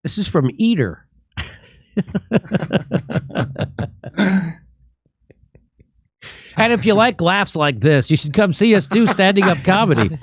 This is from Eater. And if you like laughs like this, you should come see us do standing-up comedy.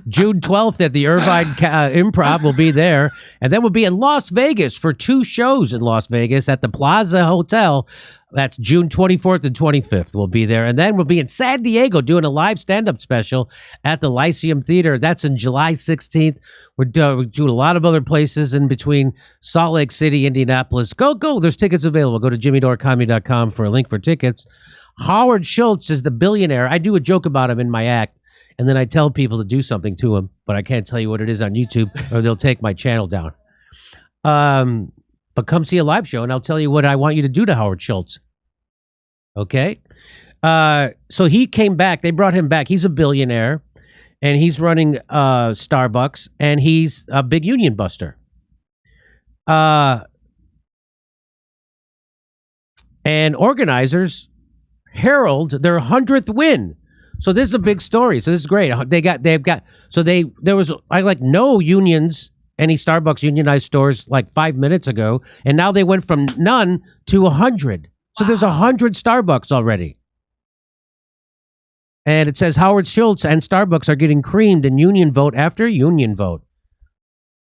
June 12th at the Irvine Improv. We'll be there. And then we'll be in Las Vegas for 2 shows in Las Vegas at the Plaza Hotel. That's June 24th and 25th. We'll be there. And then we'll be in San Diego doing a live stand-up special at the Lyceum Theater. That's in July 16th. We're doing a lot of other places in between Salt Lake City, Indianapolis. Go. There's tickets available. Go to jimmydorcomedy.com for a link for tickets. Howard Schultz is the billionaire. I do a joke about him in my act, and then I tell people to do something to him, but I can't tell you what it is on YouTube, or they'll take my channel down. But come see a live show, and I'll tell you what I want you to do to Howard Schultz. Okay? So he came back. They brought him back. He's a billionaire, and he's running Starbucks, and he's a big union buster. And organizers herald their 100th win. So this is a big story. So this is great. There was no unions, any Starbucks unionized stores like 5 minutes ago, and now they went from none to 100. So there's 100 Starbucks already. And it says Howard Schultz and Starbucks are getting creamed in union vote after union vote.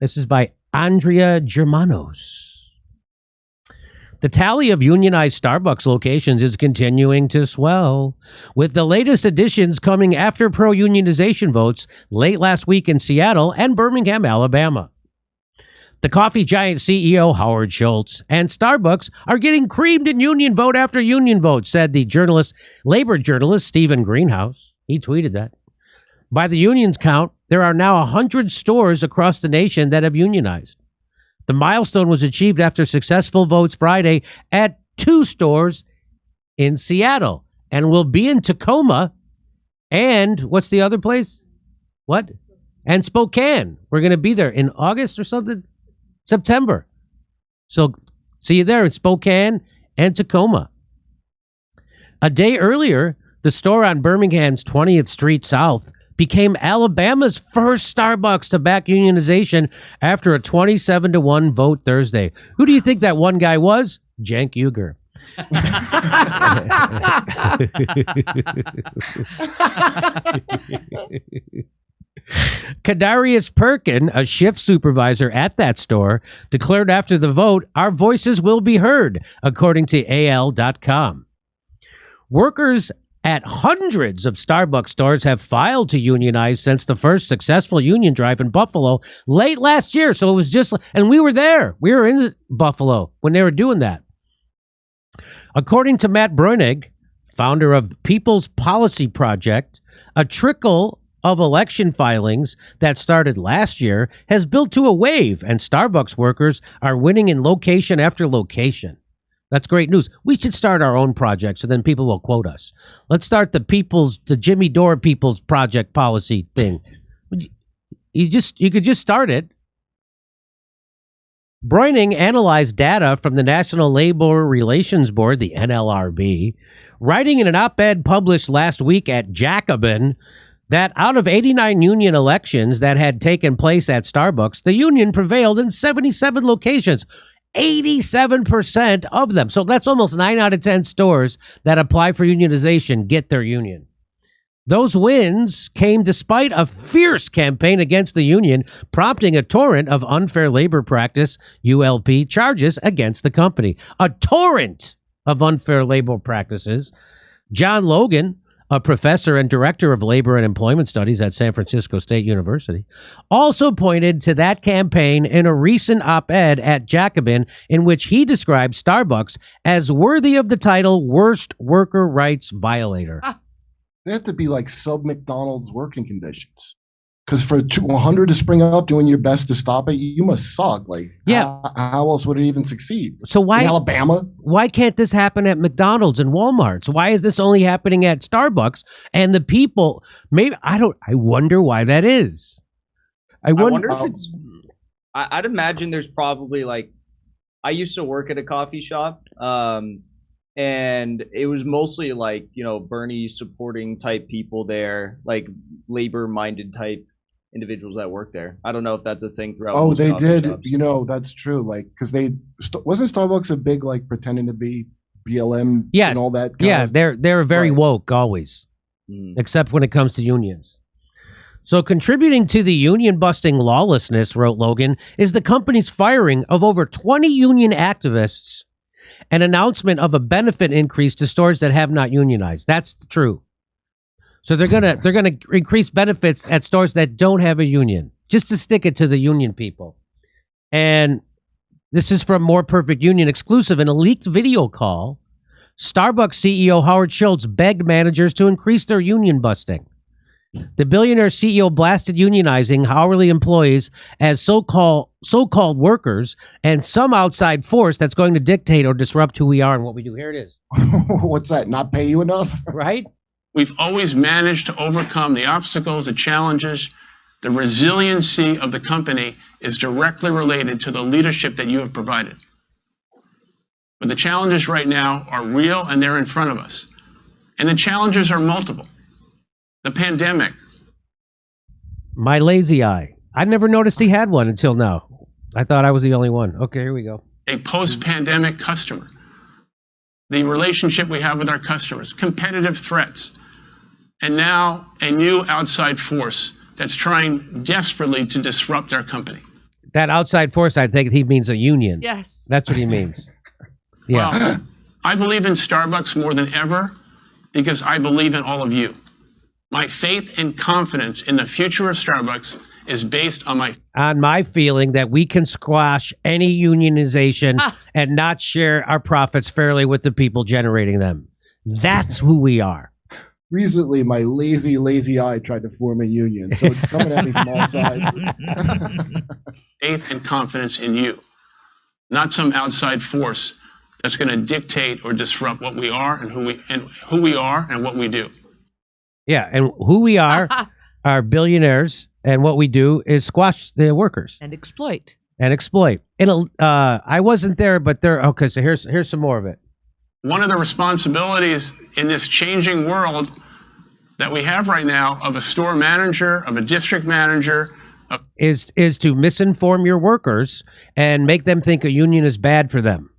This is by Andrea Germanos. The tally of unionized Starbucks locations is continuing to swell, with the latest additions coming after pro-unionization votes late last week in Seattle and Birmingham, Alabama. The coffee giant CEO, Howard Schultz, and Starbucks are getting creamed in union vote after union vote, said the labor journalist Stephen Greenhouse. He tweeted that. By the union's count, there are now 100 stores across the nation that have unionized. The milestone was achieved after successful votes Friday at 2 stores in Seattle, and will be in Tacoma and what's the other place? What? And Spokane. We're going to be there in August or something? September. So see you there in Spokane and Tacoma. A day earlier, the store on Birmingham's 20th Street South became Alabama's first Starbucks to back unionization after a 27-1 vote Thursday. Who do you think that one guy was? Cenk Uygur. Kadarius Perkin, a shift supervisor at that store, declared after the vote, "Our voices will be heard," according to AL.com. Workers at hundreds of Starbucks stores have filed to unionize since the first successful union drive in Buffalo late last year. So it was just, and we were there. We were in Buffalo when they were doing that. According to Matt Bruenig, founder of People's Policy Project, a trickle of election filings that started last year has built to a wave, and Starbucks workers are winning in location after location. That's great news. We should start our own project so then people will quote us. Let's start the Jimmy Dore People's Project policy thing. You could just start it. Bruenig analyzed data from the National Labor Relations Board, the NLRB, writing in an op-ed published last week at Jacobin that out of 89 union elections that had taken place at Starbucks, the union prevailed in 77 locations. 87% of them. So that's almost 9 out of 10 stores that apply for unionization get their union. Those wins came despite a fierce campaign against the union, prompting a torrent of unfair labor practice, ULP, charges against the company. A torrent of unfair labor practices. John Logan, a professor and director of labor and employment studies at San Francisco State University, also pointed to that campaign in a recent op-ed at Jacobin, in which he described Starbucks as worthy of the title worst worker rights violator. They have to be like sub-McDonald's working conditions. Because for 100 to spring up doing your best to stop it, you must suck. Like, yeah. How else would it even succeed? So why in Alabama? Why can't this happen at McDonald's and Walmart's? Why is this only happening at Starbucks? And the people, maybe I wonder why that is. I wonder if it's. I'd imagine there's probably like. I used to work at a coffee shop, and it was mostly like Bernie supporting type people there, like labor minded type. individuals that work there. I don't know if that's a thing throughout. Oh, most they coffee did. shops. You know, that's true. Like, because wasn't Starbucks a big like pretending to be BLM Yes. and all that? Yeah, they're very Right. woke always, except when it comes to unions. So contributing to the union busting lawlessness, wrote Logan, is the company's firing of over 20 union activists, an announcement of a benefit increase to stores that have not unionized. That's true. So they're gonna increase benefits at stores that don't have a union, just to stick it to the union people. And this is from More Perfect Union exclusive. In a leaked video call, Starbucks CEO Howard Schultz begged managers to increase their union busting. The billionaire CEO blasted unionizing hourly employees as so-called workers and some outside force that's going to dictate or disrupt who we are and what we do. Here it is. What's that? Not pay you enough? Right? We've always managed to overcome the obstacles, the challenges. The resiliency of the company is directly related to the leadership that you have provided. But the challenges right now are real and they're in front of us. And the challenges are multiple. The pandemic. My lazy eye. I never noticed he had one until now. I thought I was the only one. Okay, here we go. A post-pandemic customer. The relationship we have with our customers. Competitive threats. And now a new outside force that's trying desperately to disrupt our company. That outside force, I think he means a union. Yes. That's what he means. Yeah. Well, I believe in Starbucks more than ever because I believe in all of you. My faith and confidence in the future of Starbucks is based on my feeling that we can squash any unionization and not share our profits fairly with the people generating them. That's who we are. Recently, my lazy eye tried to form a union, so it's coming at me from all sides. faith and confidence in you, not some outside force that's going to dictate or disrupt what we are and who we are and what we do. Yeah, and who we are billionaires, and what we do is squash the workers And exploit. I wasn't there, but there. Okay, so here's some more of it. One of the responsibilities in this changing world that we have right now of a store manager, of a district manager, is to misinform your workers and make them think a union is bad for them.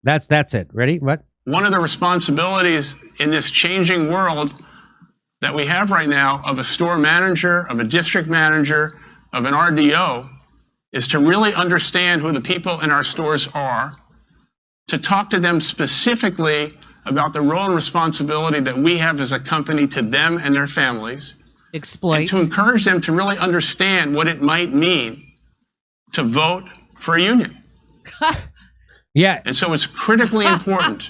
That's it. Ready? What? One of the responsibilities in this changing world that we have right now of a store manager, of a district manager, of an RDO, is to really understand who the people in our stores are, to talk to them specifically about the role and responsibility that we have as a company to them and their families, Exploit. and to encourage them to really understand what it might mean to vote for a union. Yeah. And so it's critically important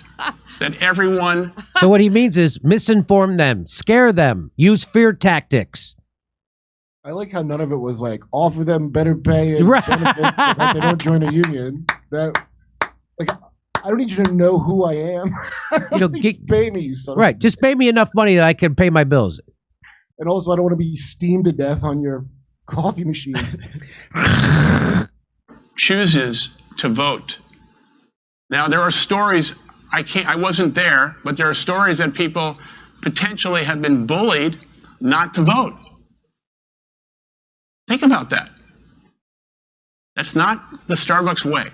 that everyone... So what he means is misinform them, scare them, use fear tactics. I like how none of it was like offer them better pay and Right. benefits so that they don't join a union. That, like, I don't need you to know who I am. Just pay me, you son of a- Right. Just pay me enough money that I can pay my bills. And also, I don't want to be steamed to death on your coffee machine. chooses to vote. Now, there are stories, I wasn't there, but there are stories that people potentially have been bullied not to vote. Think about that. That's not the Starbucks way.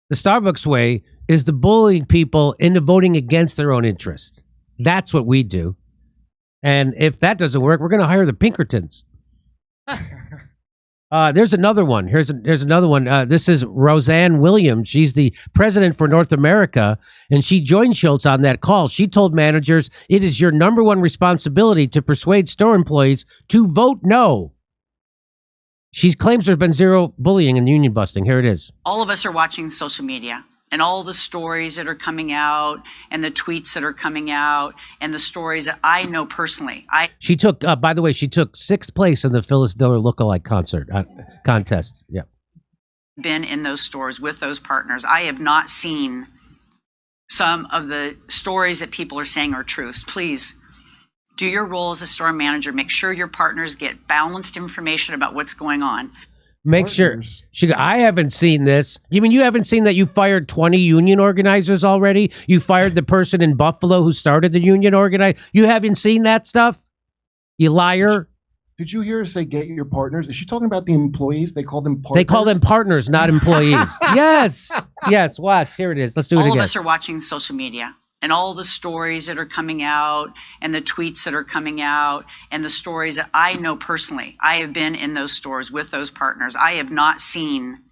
The Starbucks way is the bullying people into voting against their own interest. That's what we do. And if that doesn't work, we're going to hire the Pinkertons. There's another one. Here's another one. This is Roseanne Williams. She's the president for North America, and she joined Schultz on that call. She told managers, it is your number one responsibility to persuade store employees to vote no. She claims there's been zero bullying and union busting. Here it is. All of us are watching social media and all the stories that are coming out and the tweets that are coming out and the stories that I know personally. She took, by the way, she took 6th place in the Phyllis Diller lookalike contest. Yeah. Been in those stores with those partners. I have not seen some of the stories that people are saying are truths. Please do your role as a store manager. Make sure your partners get balanced information about what's going on. Make sure. I haven't seen this. You mean you haven't seen that you fired 20 union organizers already? You fired the person in Buffalo who started the union organize. You haven't seen that stuff? You liar. Did you hear her say get your partners? Is she talking about the employees? They call them partners? They call them partners, not employees. Yes. Yes. Watch. Here it is. Let's do it again. All of us are watching social media and all the stories that are coming out and the tweets that are coming out and the stories that I know personally. I have been in those stores with those partners. I have not seen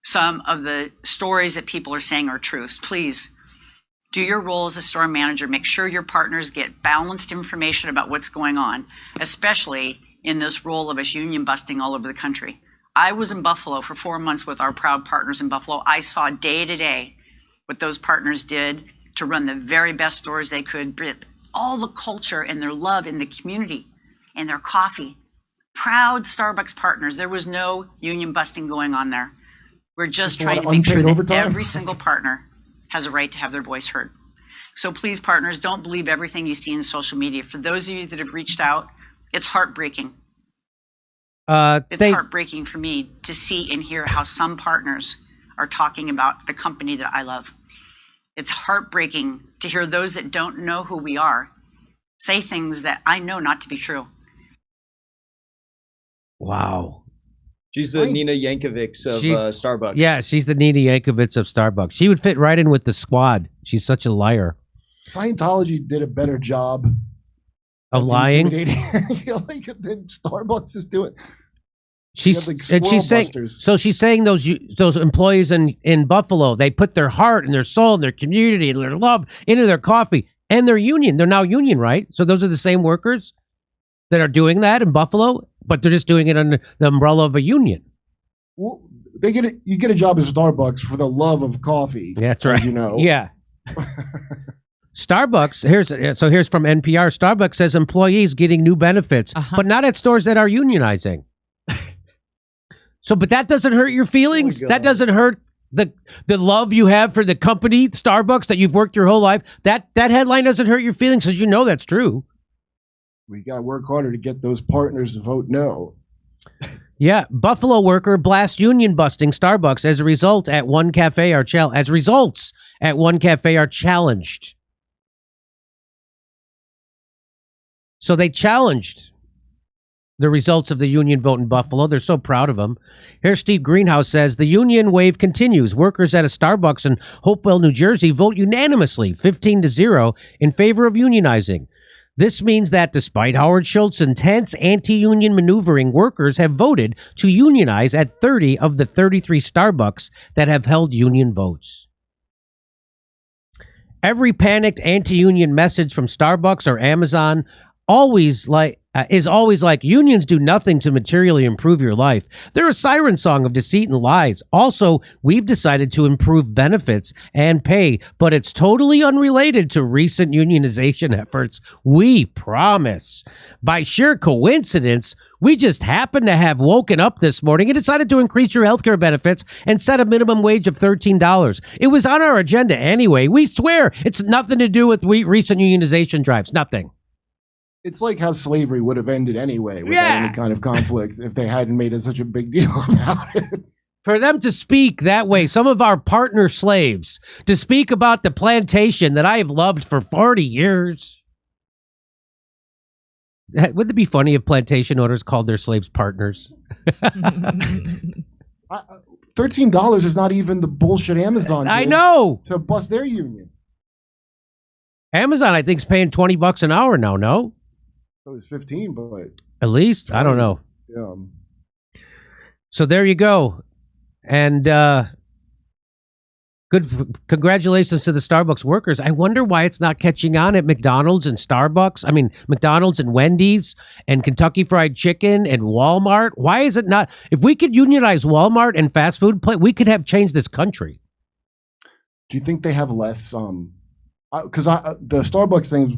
some of the stories that people are saying are truths. Please do your role as a store manager. Make sure your partners get balanced information about what's going on, especially in this role of us union busting all over the country. I was in Buffalo for 4 months with our proud partners in Buffalo. I saw day to day what those partners did to run the very best stores they could, but all the culture and their love in the community and their coffee. Proud Starbucks partners. There was no union busting going on there. We're just trying to make sure that every single partner has a right to have their voice heard. So please, partners, don't believe everything you see in social media. For those of you that have reached out, it's heartbreaking. It's heartbreaking for me to see and hear how some partners are talking about the company that I love. It's heartbreaking to hear those that don't know who we are say things that I know not to be true. Wow. She's the Nina Yankovic of Starbucks. Yeah, she's the Nina Yankovic of Starbucks. She would fit right in with the squad. She's such a liar. Scientology did a better job of lying. Like than Starbucks is doing. She's saying those employees in Buffalo, they put their heart and their soul and their community and their love into their coffee and their union. They're now union, right? So those are the same workers that are doing that in Buffalo, but they're just doing it under the umbrella of a union. Well, you get a job at Starbucks for the love of coffee. Yeah, that's right. You know. Yeah. Starbucks, here's from NPR. Starbucks says employees getting new benefits, but not at stores that are unionizing. But that doesn't hurt your feelings. That doesn't hurt the love you have for the company, Starbucks, that you've worked your whole life. That headline doesn't hurt your feelings because you know that's true. We got to work harder to get those partners to vote no. Yeah, Buffalo worker blasts union busting Starbucks as results at one cafe are challenged. So they challenged the results of the union vote in Buffalo. They're so proud of them. Here's Steve Greenhouse says, the union wave continues. Workers at a Starbucks in Hopewell, New Jersey vote unanimously, 15-0, in favor of unionizing. This means that despite Howard Schultz's intense anti-union maneuvering, workers have voted to unionize at 30 of the 33 Starbucks that have held union votes. Every panicked anti-union message from Starbucks or Amazon is always like, unions do nothing to materially improve your life. They're a siren song of deceit and lies. Also, we've decided to improve benefits and pay, but it's totally unrelated to recent unionization efforts. We promise. By sheer coincidence, we just happened to have woken up this morning and decided to increase your healthcare benefits and set a minimum wage of $13. It was on our agenda anyway. We swear it's nothing to do with recent unionization drives. Nothing. It's like how slavery would have ended anyway without any kind of conflict if they hadn't made it such a big deal about it. For them to speak that way, some of our partner slaves, to speak about the plantation that I have loved for 40 years. Wouldn't it be funny if plantation owners called their slaves partners? $13 is not even the bullshit Amazon did I know. To bust their union. Amazon, I think, is paying $20 an hour now, no? It was 15, but at least I don't know. Yeah. So there you go, and congratulations to the Starbucks workers. I wonder why it's not catching on at McDonald's and Starbucks. I mean, McDonald's and Wendy's and Kentucky Fried Chicken and Walmart. Why is it not? If we could unionize Walmart and fast food, we could have changed this country. Do you think they have less? Because the Starbucks things,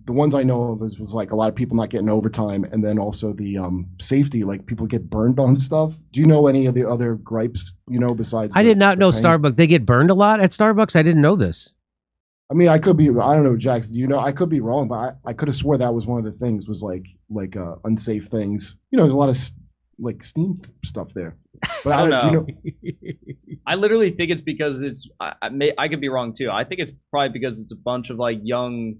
the ones I know of was like a lot of people not getting overtime, and then also the safety, like people get burned on stuff. Do you know any of the other gripes, besides? I did not know Starbucks. They get burned a lot at Starbucks? I didn't know this. I mean, I could be, I don't know, Jackson, I could be wrong, but I could have swore that was one of the things was like unsafe things. There's a lot of like steam stuff there. But I don't know. I literally think it's because I could be wrong too. I think it's probably because it's a bunch of like young,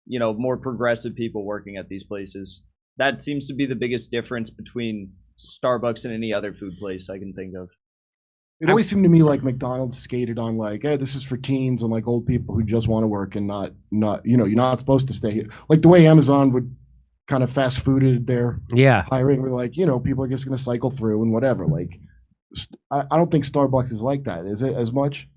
more progressive people working at these places. That seems to be the biggest difference between Starbucks and any other food place I can think of. It always seemed to me like McDonald's skated on like, hey, this is for teens and like old people who just want to work and not you're not supposed to stay here. Like the way Amazon would kind of fast fooded their hiring, with like, people are just going to cycle through and whatever. Like, I don't think Starbucks is like that. Is it as much?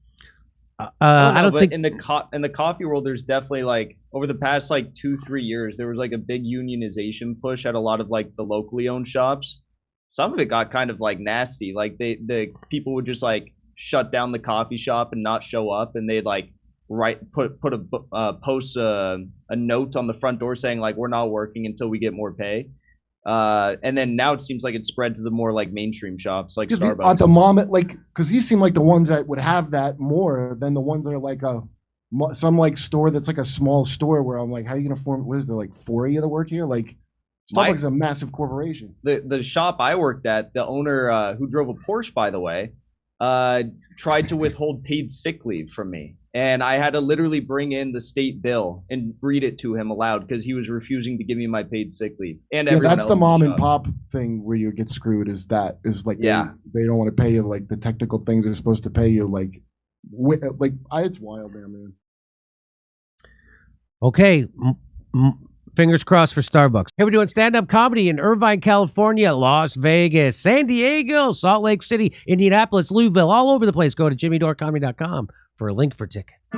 I don't think in the coffee world, there's definitely like over the past like 2-3 years, there was like a big unionization push at a lot of like the locally owned shops. Some of it got kind of like nasty. Like the people would just like shut down the coffee shop and not show up, and they'd like post a note on the front door saying like, we're not working until we get more pay. And then now it seems like it's spread to the more like mainstream shops like Starbucks. At the moment, like, because these seem like the ones that would have that more than the ones that are like some like store that's like a small store where I'm like, how are you gonna form? What is there, like 4 of you that work here? Like, Starbucks is a massive corporation. The shop I worked at, the owner who drove a Porsche, by the way, tried to withhold paid sick leave from me. And I had to literally bring in the state bill and read it to him aloud because he was refusing to give me my paid sick leave. And that's the mom and pop thing where you get screwed. Is like they don't want to pay you like the technical things they're supposed to pay you. Like it's wild, man. Okay, fingers crossed for Starbucks. Hey, we're doing stand-up comedy in Irvine, California, Las Vegas, San Diego, Salt Lake City, Indianapolis, Louisville, all over the place. Go to jimmydorecomedy.com for a link for tickets.